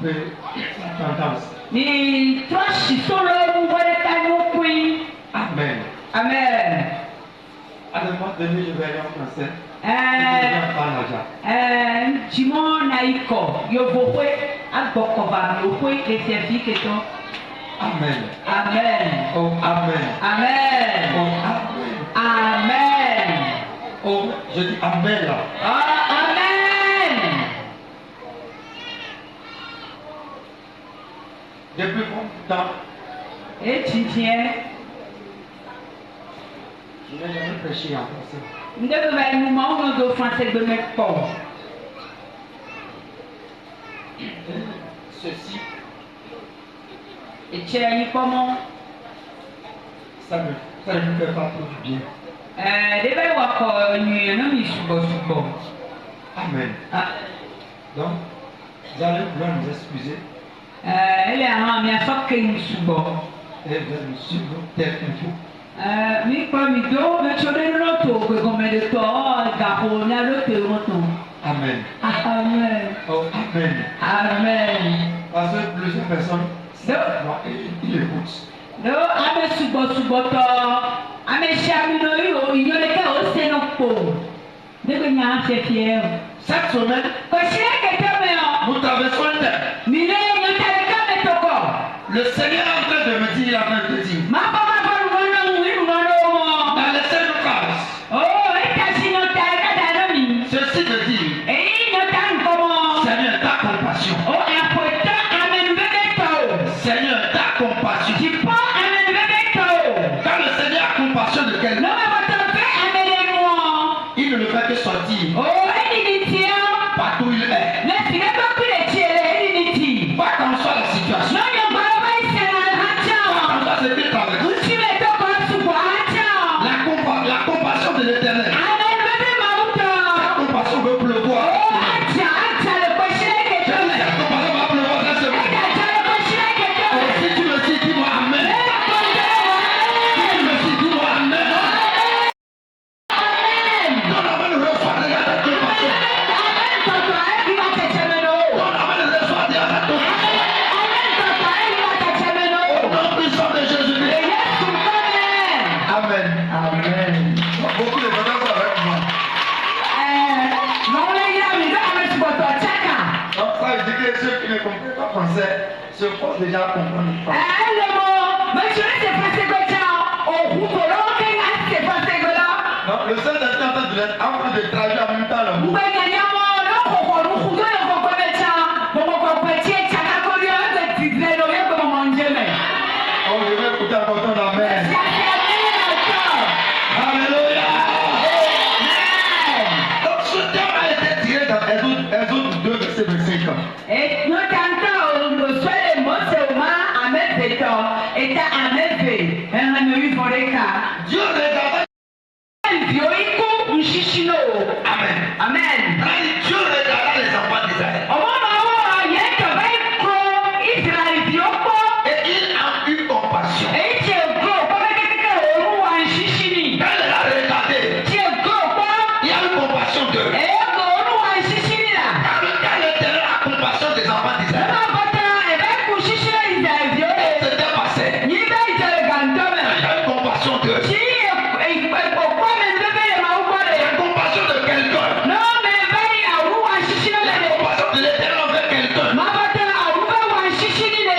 de tendance. Amen. Amen. À un moment donné, je vais aller en français. Jimon Naiko, Yovowe, Abokova, Yovowe, les services. Amen. Amen. Oh, amen. Amen. Oh, amen. Amen. Oh, je dis amen là. Amen. Depuis combien de temps? Et tu tiens? Je n'ai jamais prêché en français. Nous devons un moment où nous français de mettre fort. Ceci, et tu as dit comment? ça ne me fait pas trop du bien. Amen. Donc, vous allez vouloir nous excuser. Elle est en train de nous suivre. Et vous allez nous suivre tel qu'il faut. Amen. Amen. Oh, amen. Amen. Parce que plusieurs personnes, ils écoutent. No, ame suboto, ame chamino yo, il y a des cas au sénopo. Dès que nous avons fait fier. Cette semaine, nous traversons le terre. Le Seigneur est en train de me dire, il est en train de te dire. Dans les scènes de grâce. Ceci veut dire. Seigneur, ta compassion. Seigneur, ta compassion. Quand le Seigneur a compassion de quelqu'un, il ne le fait que sortir. Partout où il est. Pas qu'en soit la situation. Pas qu'en soit ce qu'il traverse. La compassion de l'Éternel. La compassion veut pleuvoir. Si tu me dis, dis-moi amen. Si tu me dis, dis-moi amen. Ton amen reçoit déjà ta compassion. Ton amen reçoit déjà ta compassion. Au nom puissant de Jésus-Christ. Amen. Amen. Beaucoup de personnes sont avec moi. Donc ça veut dire que ceux qui ne comprennent pas français se forcent déjà à comprendre le français. Donc le seul instant en train de traduire en même temps le mot. Oh, je vais écouter encore ton amen. Alléluia. Donc ce thème a été tiré dans Exode 2, verset 25. Dieu regardait. Amen. Amen. Dieu regarda les enfants d'Israël. Et il a eu compassion. Quand il a regardé, il a eu compassion d'eux. Quand l'Éternel a compassion des enfants d'Israël, c'était passé. Il a eu compassion d'eux. La compassion de quelqu'un. La compassion de l'Éternel envers quelqu'un.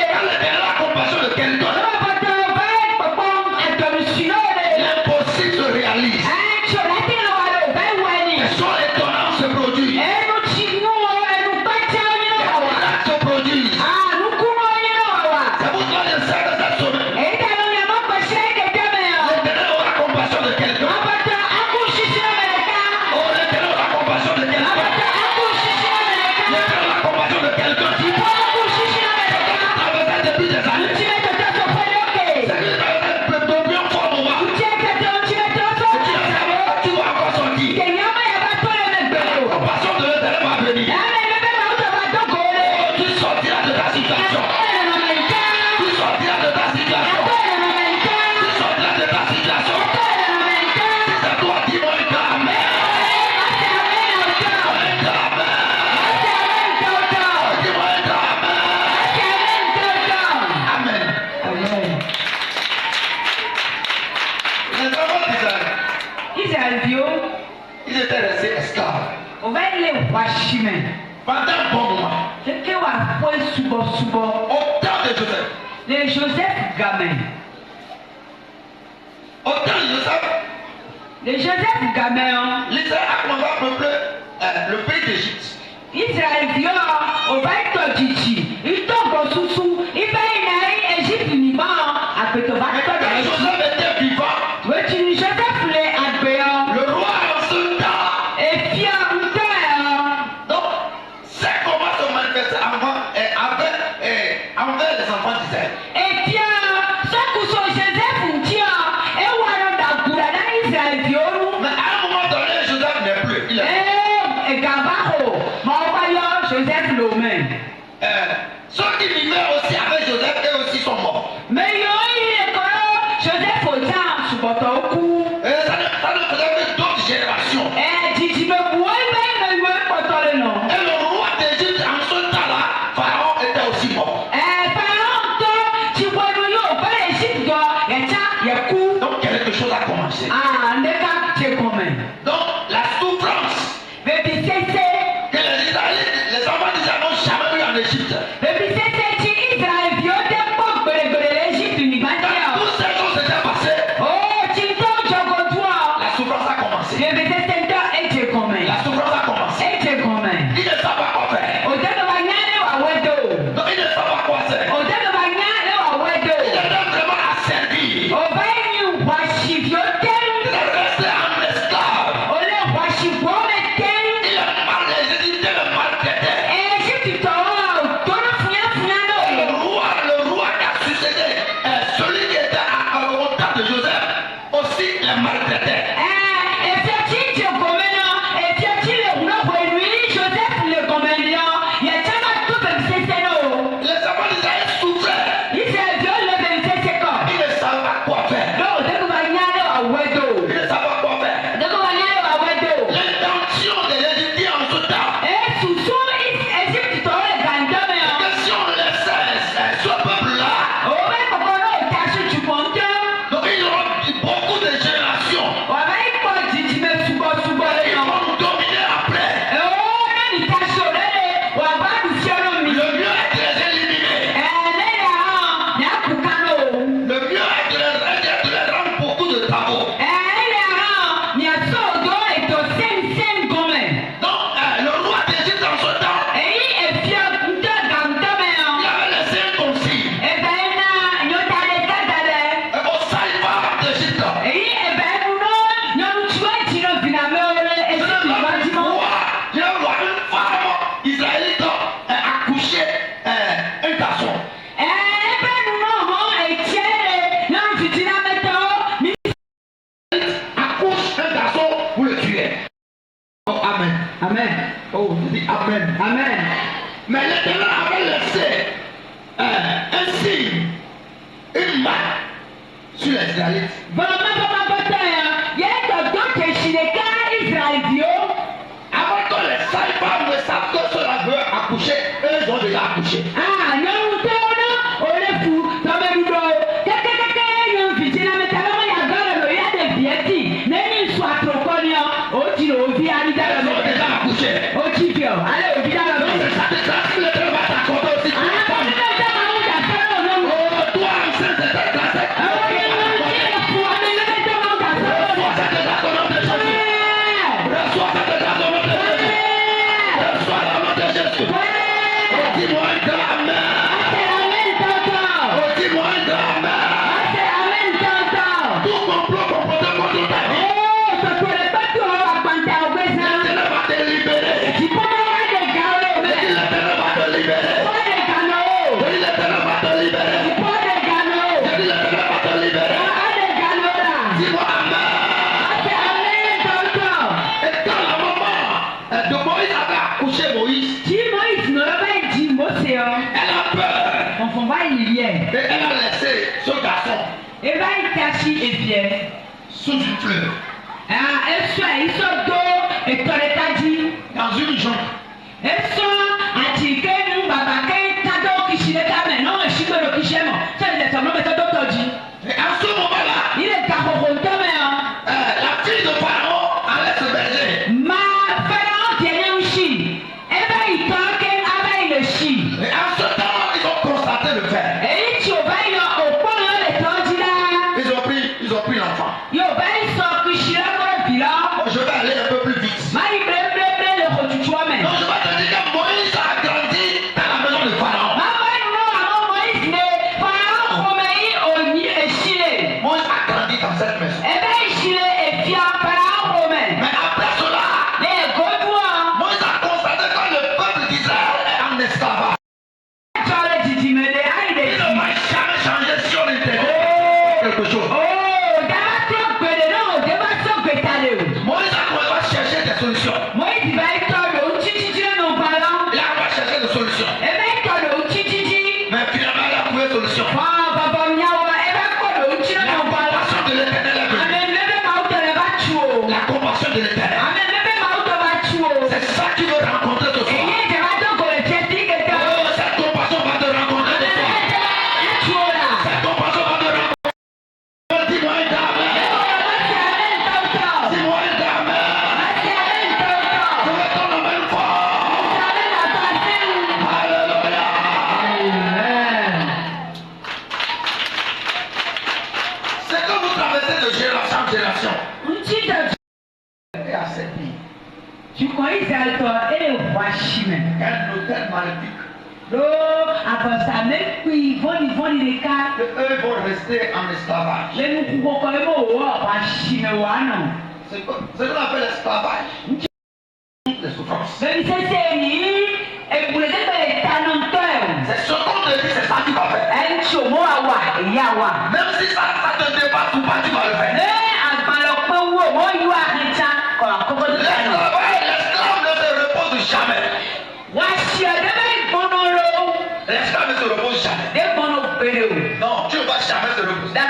Quand l'Éternel a compassion de quelqu'un, l'impossible se réalise. Les choses étonnantes se produisent. Les miracles se produisent. C'est pourquoi je sais que cette semaine, l'Éternel aura compassion de quelqu'un. Oh, l'Éternel aura compassion de quelqu'un. L'Éternel aura compassion de quelqu'un. Traversé depuis des années. C'est une traversée depuis un fort moment. Tu vas encore sortir. La compassion de l'Éternel va venir. Oh, tu sortiras de ta situation. Tu sortiras de ta situation. Tu sortiras de ta situation. Si c'est toi, dis-moi un grand amen. Un grand amen. Dis-moi un grand Au temps de Joseph. Les Joseph gamin. Au temps de Joseph. Les Joseph gamin. L'Israël a commencé à peupler le pays d'Égypte. Israël vio au baito chichi. Il tombe sous. Il va y Égypte ni ba. Après to baito de Joseph était vivant. Ouais, tu Joseph les adbéant. Le roi en ce temps. Et fier Donc, c'est comment se manifester envers les enfants d'Israël. et bien, ce que son Joseph dit, et voilà d'Agoura dans Israël vio. Mais à un moment donné, Joseph n'est plus. Il est Et Gabaro, mon Joseph Lomé. Ceux qui vivaient aussi avec Joseph, eux aussi sont morts. Mais il est quand Joseph Oja, sous votre cou. Et ça ne faisait que d'autres générations. Eh, dis me bois, mais pas le nom. Et le roi d'Égypte, en ce temps-là, Pharaon était aussi mort. Eh, Pharaon, toi, tu vois, nous, pas l'Égypte, il y a coup. Donc quelque chose a commencé. Ah, n'est pas que commun. Donc la souffrance Mais puis c'est. que les Israélites, les enfants d'Israël n'ont jamais eu en Égypte. Mais puis c'est Israël, vieux, des pauvres, l'Égypte, ni Quand toutes ces choses s'étaient passées, oh, tu t'en joue toi. la souffrance a commencé. Mais puis c'est commun. La souffrance a commencé. C'est commun. Ils ne savent pas quoi faire. Au début, on va y aller à Wedo. Donc ils ne savent pas quoi faire. Au début, on va y aller à Ils Wedo. étaient vraiment asservis. Au bain, on va chier, Ils étaient restés en esclaves. on va chier, bon, mais Ils le maltraitaient. et si tu t'en Et le roi qui a succédé, celui qui était au temps de Joseph, aussi les maltraitait. Les enfants d'Israël souffraient. Ils ne savaient pas quoi faire. Ils ne savaient pas quoi faire. L'intention de l'Égyptien en ce temps, que si on laissait ce peuple-là, donc ils auront beaucoup de générations. Ils vont nous dominer après. Le mieux est de les éliminer. Le mieux est de les rendre beaucoup de travaux. Donc, le roi d'Égypte en ce temps, il avait laissé un consigne au saïfard d'Égypte. Il a une femme israélite accoucher un garçon. Accouche un garçon pour le tuer. Oh, amen. Amen. Oh, je dis amen. Amen. Mais l'Éternel avait laissé un signe, une main sur les Israélites. Avant que les saïfars ne savent que cela veut accoucher, eux ils ont déjà accouché. Ils ont déjà accouché. Donc c'est ça que l'Éternel va t'accorder aussi. Oh, toi enceinte, c'est ta grâce. Reçois cette grâce au nom de Jésus. Reçois cette grâce au nom de Jésus. Reçois au nom de Jésus. Oh, dis-moi un grand amen. Oh, dis-moi un grand amen. Tout complot comporté contre ta vie, l'Éternel va te libérer. L'Éternel va te libérer. L'Éternel va te libérer. L'Éternel va te libérer. Dis-moi amen. Et quand la maman de Moïse avait accouché Moïse, elle a peur. Et elle a laissé ce garçon sous une fleur, dans une jambe. Et à ce moment-là, la fille de Pharaon allait se berger. Et à ce quelque chose. Oh, d'abord tu peux non, d'abord tu peux t'aller. Moïse a commencé à chercher des solutions. Moïse va être le chichi non parlant. Il a cherché des solutions. Et bien le chichi. Mais finalement, il a trouvé une solution. Papa Niawa, et bien le chichi La non parlant. compassion de l'Éternel est venue. Amen, bébé maouta le va tuer. La compassion de l'Éternel. Amen, bébé maouta va tuer. C'est ça qui veut rencontrer ce soir. Et il va donc le chichi que tu as. Oh, cette compassion va te rencontrer ce soir. Cette compassion va te rencontrer. Dis-moi une dame. Dis-moi une dame. Je veux ton nom une fois. Alléluia. C'est que vous traversez de génération en génération. Et à cette vie, Tu connais ça, toi, et le roi Chimène. un hôtel maléfique. Après ça, même puis ils vont les cas. Eux vont rester en esclavage. Les nous pouvons quand même au roi Chimène, non. C'est ce qu'on appelle l'esclavage. Les souffrances. Mais c'est et pour les talenteurs. C'est ce qu'on te dit, c'est ça que tu vas faire. Un chomo awa, yawa. Même si ça te dépasse ou pas, tu vas le faire. L'esclave ne se repose jamais. L'esclave ne se repose jamais. Non, tu ne vas jamais se reposer.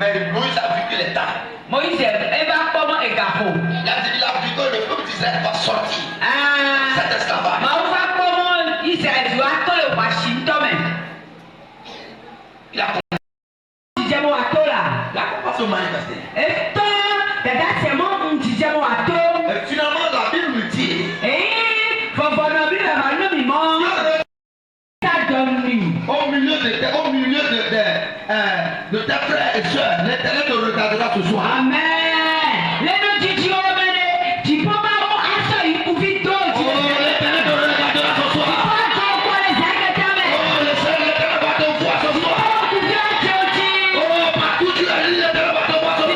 Mais Moïse a vu qu'il est tard. Moïse, elle va comment et garou. Il a vu que le peuple d'Israël va sortir. Ah, Cet esclavage. ma on va comment Israël doit attendre le Washington. Il a Dijamo atola. compassion manifestée. Esto, dada c'est mon dijamo ato. Et finalement, la Bible nous dit Eh, faut bonhomme la vanne mi mon. Ça donne lui. au milieu de tes frères et sœurs, l'Éternel te regardera ce soir. Amen. Les nous dijimo mene, tu peux pas mon asso il pouvait Oh, l'Éternel te regardera ce soir. Oh, le Seigneur, l'Éternel va te voir ce soir. Oh, partout tu es, l'Éternel va te voir ce soir.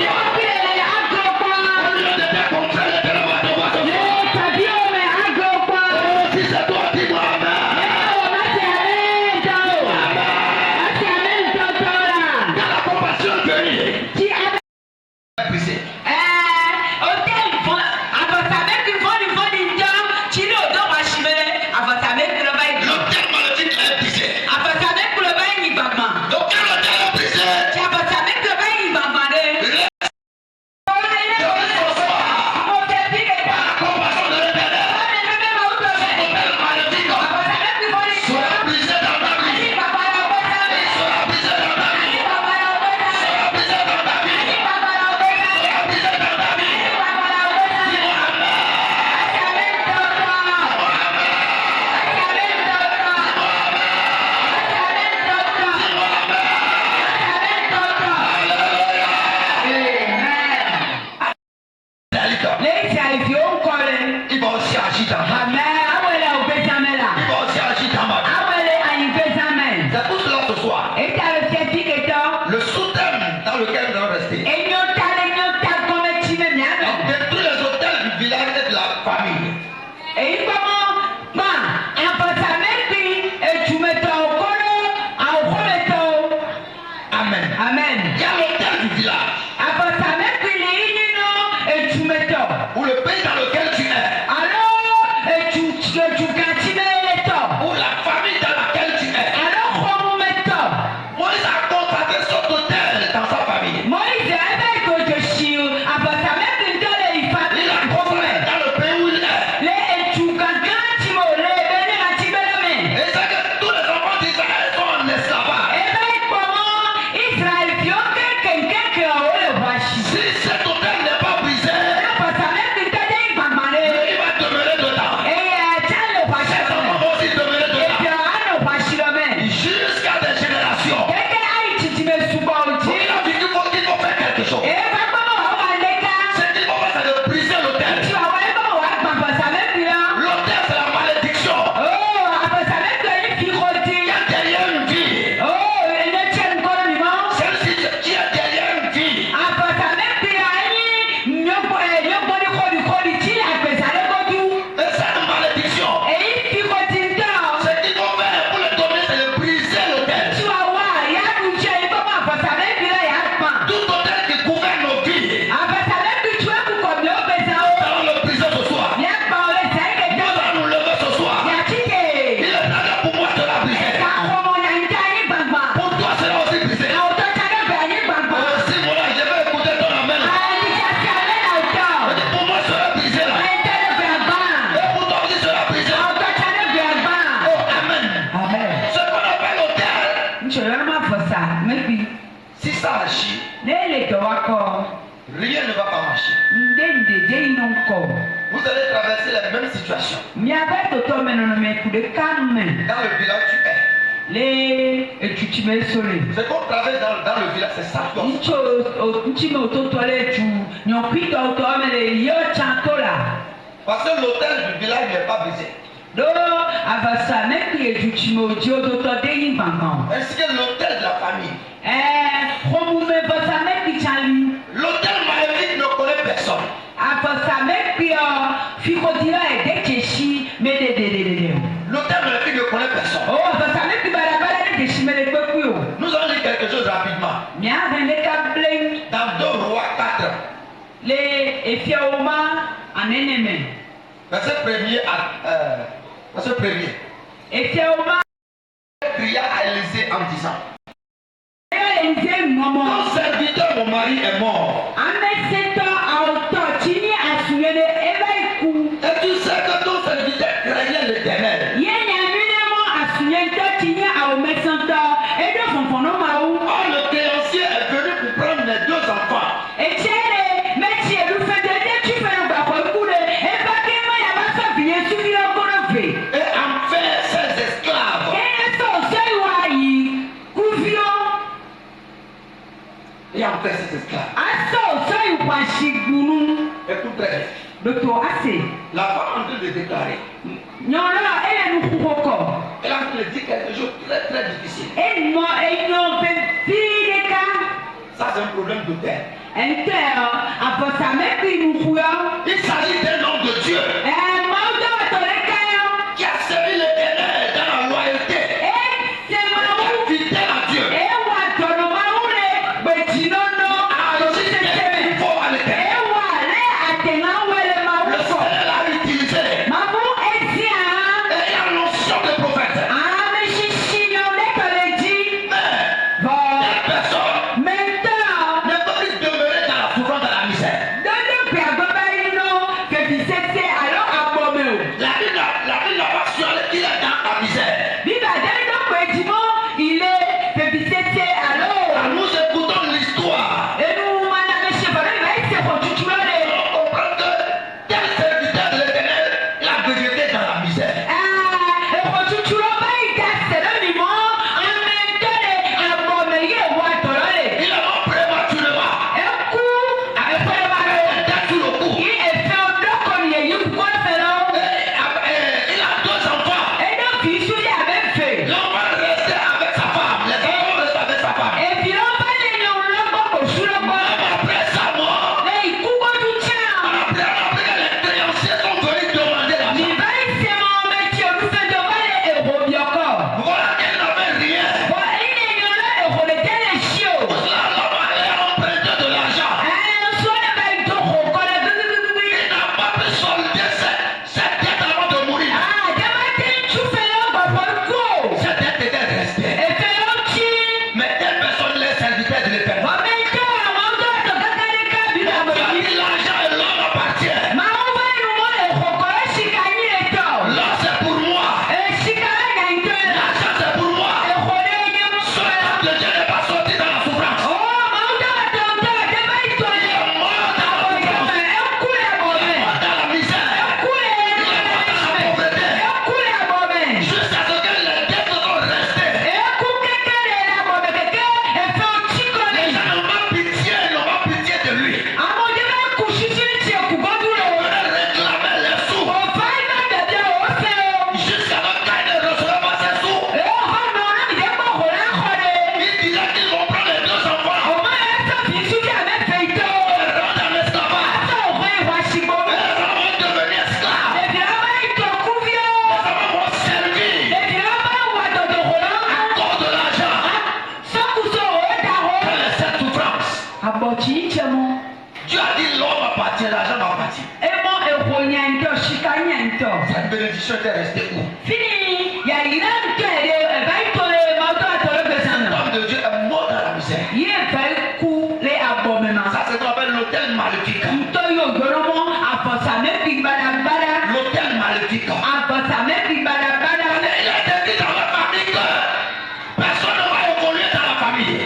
Au milieu de tes contrats, l'Éternel va te voir ce soir. Oh, si c'est toi, dis-moi Amen. Quand la compassion est venue, brisé. L'hôtel maléfique est brisé. Donc quand l'hôtel est brisé, la compassion de l'Éternel, l'hôtel maléfique sera brisé dans ta vie. Sera brisé dans ta vie. Sera brisé dans ta vie. Sera brisé dans ta vie. Dis-moi Amen. Il va aussi agir dans ta vie. Il va aussi agir dans ma vie. C'est pour cela ce soir, le sous-thème dans lequel nous allons rester, détruire les hôtels du village et de la famille. Amen. Amen. Il y a l'hôtel du village ou le pays dans lequel tu es, ou la famille dans laquelle tu es. Moïse a constaté cet hôtel dans sa famille. Il a constaté dans le pays où il est. Et c'est que tous les enfants d'Israël sont en esclavage. Rien ne va pas marcher. Vous allez traverser la même situation. Dans le village tu es. Ce qu'on traverse dans le village, c'est ça. Parce que l'hôtel du village n'est pas brisé. Est-ce que l'hôtel de la famille? L'hôtel maléfique ne connaît personne. L'hôtel maléfique ne connaît personne. Nous allons dire quelque chose rapidement. Dans 2 Rois 4. Verset 1er verset 1er. Cria à Élisée en disant: ton serviteur, mon mari, est mort. Et tu sais que ton serviteur craignait l'Éternel. Or, le créancier est venu pour prendre mes 2 enfants. Et en faire ses esclaves. Et en faire ses esclaves. Écoute très bien. La femme est en train de déclarer. Elle est en train de dire quelque chose de très très difficile. Ça c'est un problème de terre. Il s'agit d'un homme de Dieu qui a servi l'Éternel dans la loyauté, qui est fidèle à Dieu, a agi très fort à l'Éternel. Le Seigneur l'a utilisé et il a l'onction de prophète. Mais personne ne peut plus demeurer dans la souffrance, dans la misère. La Bible n'a pas su qu'il est dans la misère. Nous écoutons l'histoire. On comprend que tel serviteur de l'Éternel l'a végété dans la misère. Il est mort prématurément. Avec un dent sur le cou. Il a 2 enfants. L'homme va rester avec sa femme. Les enfants restent avec sa femme. Même après sa mort, on a appris que les créanciers sont venus demander l'argent. Voilà qu'elle n'avait rien. Pour cela, l'homme allait emprunter de l'argent. Il n'a pas pu solder cette dette avant de mourir. Cette dette était restée. Mais telle personne les serviteurs de l'Éternel. L'argent et l'homme appartient. L'or c'est pour moi. L'argent c'est pour moi. Ce peuple de Dieu n'est pas sorti dans la souffrance. Il est mort dans la souffrance. Il est mort dans la misère. Il est mort dans la pauvreté. Jusqu'à ce que les dettes sont restées. Les gens n'ont pas pitié de lui. Ils veulent réclamer les sous. Jusqu'à ce qu'il ne reçoive pas ses sous. Il disait qu'ils vont prendre les 2 enfants et rendre en esclavage. Les enfants vont devenir esclaves. Les enfants vont servir à cause de l'argent. Quelle est cette souffrance? Dieu a dit l'homme appartient, l'argent m'appartient. Cette bénédiction était restée où? L'homme de Dieu est mort dans la misère. Ça c'est ce qu'on appelle l'hôtel maléfique. L'hôtel maléfique. Il a été dit dans la famille que personne ne va évoluer dans la famille.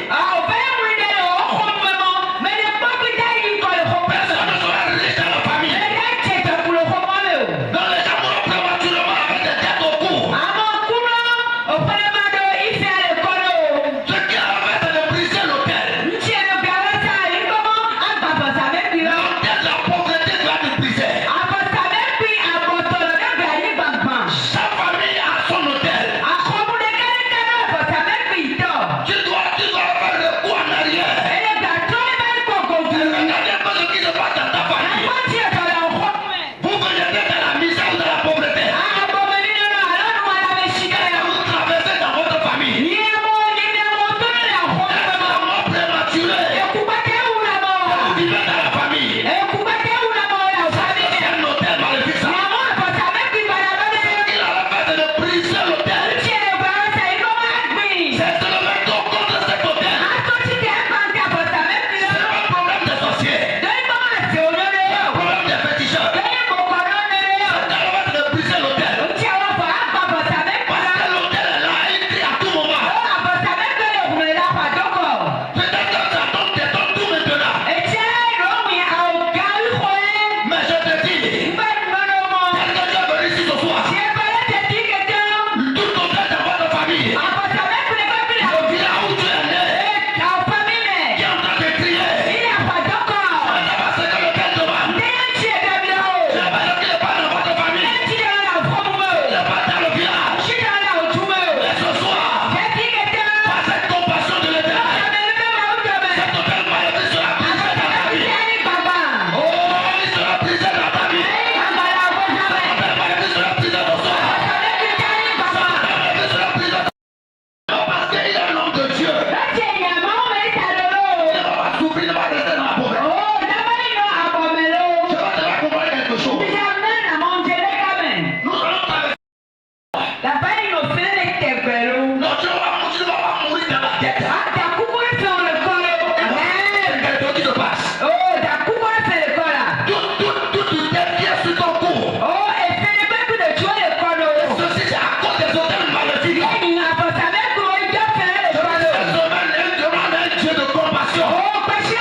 famille. Le village où tu es né. Qui est en train de crier. C'est ce que le Père demande. Je n'ai pas dit qu'il n'est pas dans votre famille. Il n'est pas dans le village. Mais ce soir, par cette compassion de l'Éternel, cette nouvelle maladie sera brisée dans ta vie. Oh, il sera brisé dans ta vie. Cette nouvelle maladie sera brisée dans toi. Cette sera brisée dans non, parce qu'il est un homme de Dieu. Il ne va pas souffrir, il ne va pas rester dans la pauvreté. Je vais te faire comprendre quelque chose. Nous allons traverser. Non, tu ne vas pas mourir dans la tête. C'est quelque chose qui te passe. Toutes tes pièces sur ton cou. Ceci, c'est à cause des hôtels maléfiques. Cette semaine, elle demande un Dieu de compassion. Ce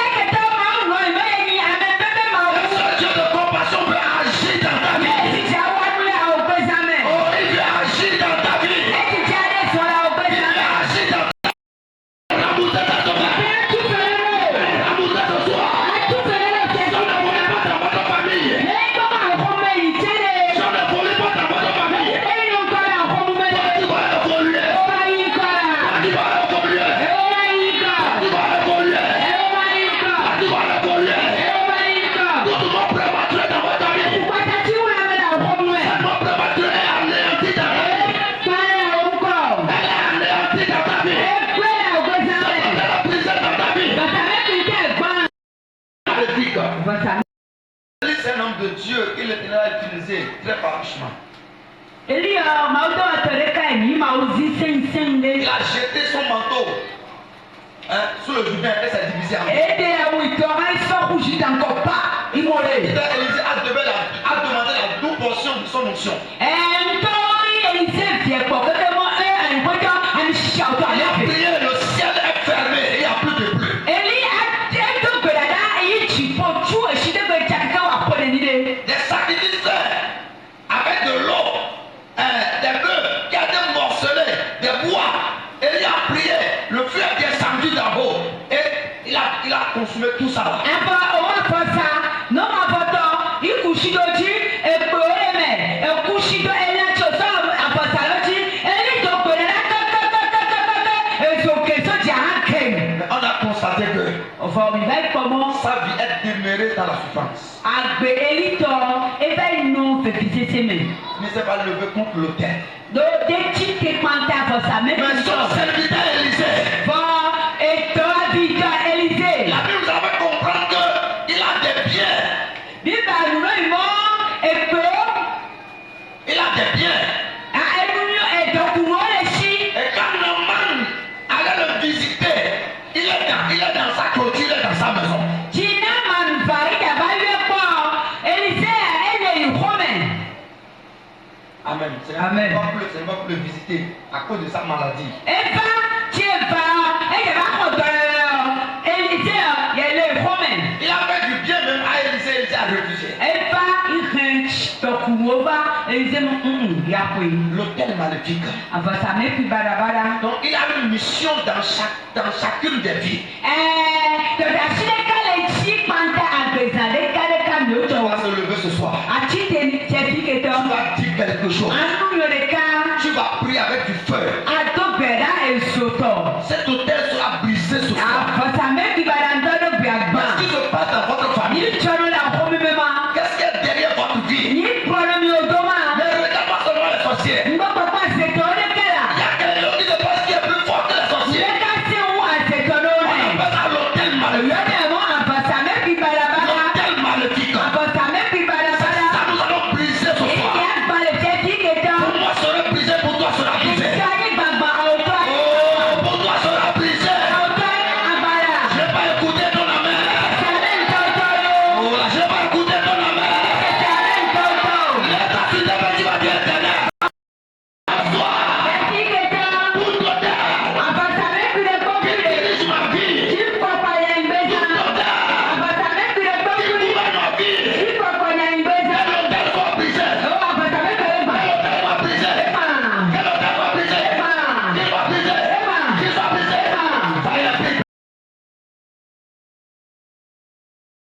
Dieu de compassion peut agir dans ta vie. Oh, il veut agir dans ta vie. Il veut agir dans ta vie. L'amour de ta demeure. L'amour de ce soir. Je ne voulais pas dans votre famille. Je ne voulais pas dans votre famille. Toi, tu vas évoluer. Toi, tu vas évoluer. Tu vas évoluer. Tu vas évoluer. Tout le monde prématuré dans votre vie. Cette mort prématurée est anéantie dans ta vie. Elle est anéantie dans ta vie. Elle est brisée dans ta vie. Maléfique. Élie, c'est un homme de Dieu que l'Éternel a utilisé très farouchement. Il a jeté son manteau sous le Jourdain et s'est divisé en deux. Élisée a demandé la double portion de son onction. Il a prié, le ciel est fermé et il n'y a plus de pluie. Des sacrifices avec de l'eau, des bœufs qui a été morcelés, des bois. Et il a prié, le feu est descendu d'en haut. Et il a consumé tout ça là. Mais on a constaté que sa vie est demeurée dans la souffrance. Il ne s'est pas levé contre l'autel. Mais son serviteur Élisée, la Bible nous a fait comprendre qu'il a des biens. Il a des biens. Et quand Naaman allait le visiter, il est dans sa clôture, il est dans sa maison. Amen. Amen. Ce n'est pas pour le visiter à cause de sa maladie. Il a fait du bien même à Élisée, Élisée a refusé. L'autel maléfique. Donc il a une mission dans chacune des vies. Tu vas se lever ce soir. Tu vas dire quelque chose. Tu vas prier avec du feu. Cet autel sera brisé ce soir.